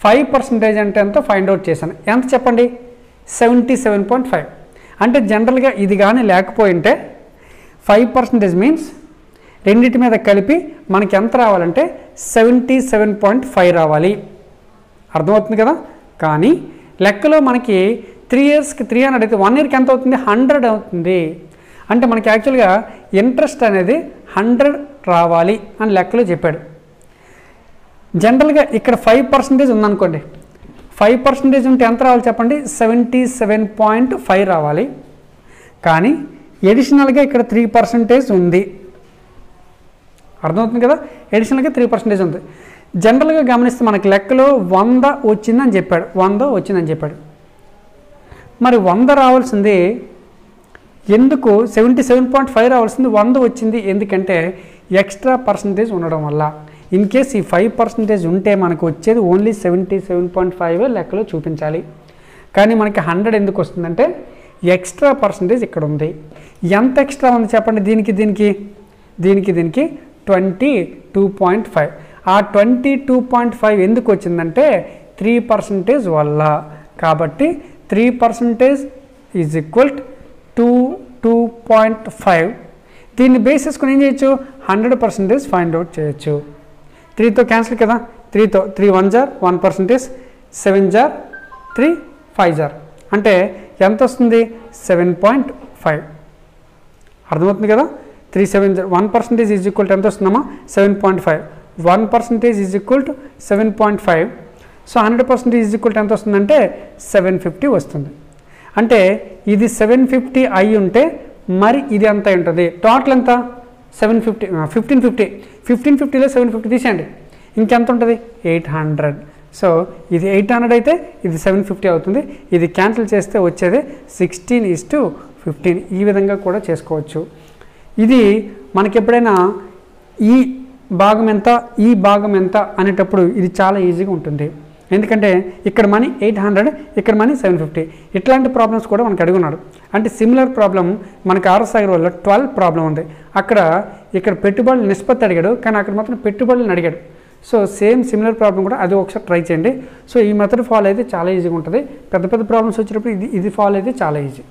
5% అంటే ఎంతో ఫైండ్ అవుట్ చేశాను. ఎంత చెప్పండి? 77.5. అంటే జనరల్గా ఇది కానీ లేకపోయింటే 5% మీన్స్ రెండింటి మీద కలిపి మనకి ఎంత రావాలంటే 77.5 రావాలి. అర్థమవుతుంది కదా? కానీ లెక్కలో మనకి 3 ఇయర్స్కి 300 అయితే 1 ఇయర్కి ఎంత అవుతుంది? 100 అవుతుంది. అంటే మనకి యాక్చువల్గా ఇంట్రెస్ట్ అనేది 100 రావాలి అని లెక్కలో చెప్పాడు. జనరల్గా ఇక్కడ 5% ఉందనుకోండి, 5% ఉంటే ఎంత రావాలి చెప్పండి? 77.5 రావాలి. కానీ ఎడిషనల్గా ఇక్కడ 3% ఉంది. అర్థమవుతుంది కదా? ఎడిషనల్గా 3% ఉంది. జనరల్గా గమనిస్తే మనకి లెక్కలో 100 వచ్చిందని చెప్పాడు, 100 వచ్చిందని చెప్పాడు. మరి 100 రావాల్సింది ఎందుకు? 77.5 రావాల్సింది 100 వచ్చింది ఎందుకంటే ఎక్స్ట్రా పర్సంటేజ్ ఉండడం వల్ల. ఇన్ కేస్ ఈ 5% ఉంటే మనకు వచ్చేది ఓన్లీ 77.5 లెక్కలో చూపించాలి. కానీ మనకి 100 ఎందుకు వస్తుందంటే ఎక్స్ట్రా పర్సంటేజ్ ఇక్కడ ఉంది. ఎంత ఎక్స్ట్రా ఉంది చెప్పండి? దీనికి 22.5. ఆ 22.5 ఎందుకు వచ్చిందంటే 3% వల్ల. కాబట్టి 3% ఈజ్ ఈక్వల్ టు 2.5. దీన్ని బేస్ చేసుకుని ఏం చేయొచ్చు? 100% ఫైండ్ అవుట్ చేయొచ్చు. 3తో క్యాన్సిల్ కదా, 3తో 3 1 జార్ 1%, 7 జార్ 3, 5 జార్ అంటే ఎంత వస్తుంది? 7.5. అర్థమవుతుంది కదా? 3 7 జార్ 1% ఈజ్ ఈక్వల్ టు ఎంత వస్తుందమ్మా? 7.5. 1% is equal to 7.5. So 100% is equal to ఎంత వస్తుందంటే 750 వస్తుంది. అంటే ఇది 750 అయి ఉంటే మరి ఇది ఎంత ఉంటుంది? టోటల్ ఎంత? 750, 1550. 1550లో 750 తీసేయండి, ఇంకెంత ఉంటుంది? 800. సో ఇది 800 అయితే ఇది 750 అవుతుంది. ఇది క్యాన్సిల్ చేస్తే వచ్చేది 16:15. ఈ విధంగా కూడా చేసుకోవచ్చు. ఇది మనకి ఎప్పుడైనా ఈ భాగం ఎంత, ఈ భాగం ఎంత అనేటప్పుడు ఇది చాలా ఈజీగా ఉంటుంది. ఎందుకంటే ఇక్కడ మనీ 800, ఇక్కడ మనీ 750. ఇట్లాంటి ప్రాబ్లమ్స్ కూడా మనకు అడుగున్నాడు. అంటే సిమిలర్ ప్రాబ్లం మనకి ఆర్ఎస్ఐ వల్ల 12 ప్రాబ్లం ఉంది. ఇక్కడ పెట్టుబడుల నిష్పత్తి అడిగాడు, కానీ అక్కడ మాత్రం పెట్టుబడులను అడిగాడు. సో సేమ్ సిమిలర్ ప్రాబ్లం కూడా అది ఒకసారి ట్రై చేయండి. సో ఈ మెథడ్ ఫాలో అయితే చాలా ఈజీగా ఉంటుంది. పెద్ద పెద్ద ప్రాబ్లమ్స్ వచ్చినప్పుడు ఇది ఫాలో అయితే చాలా ఈజీ.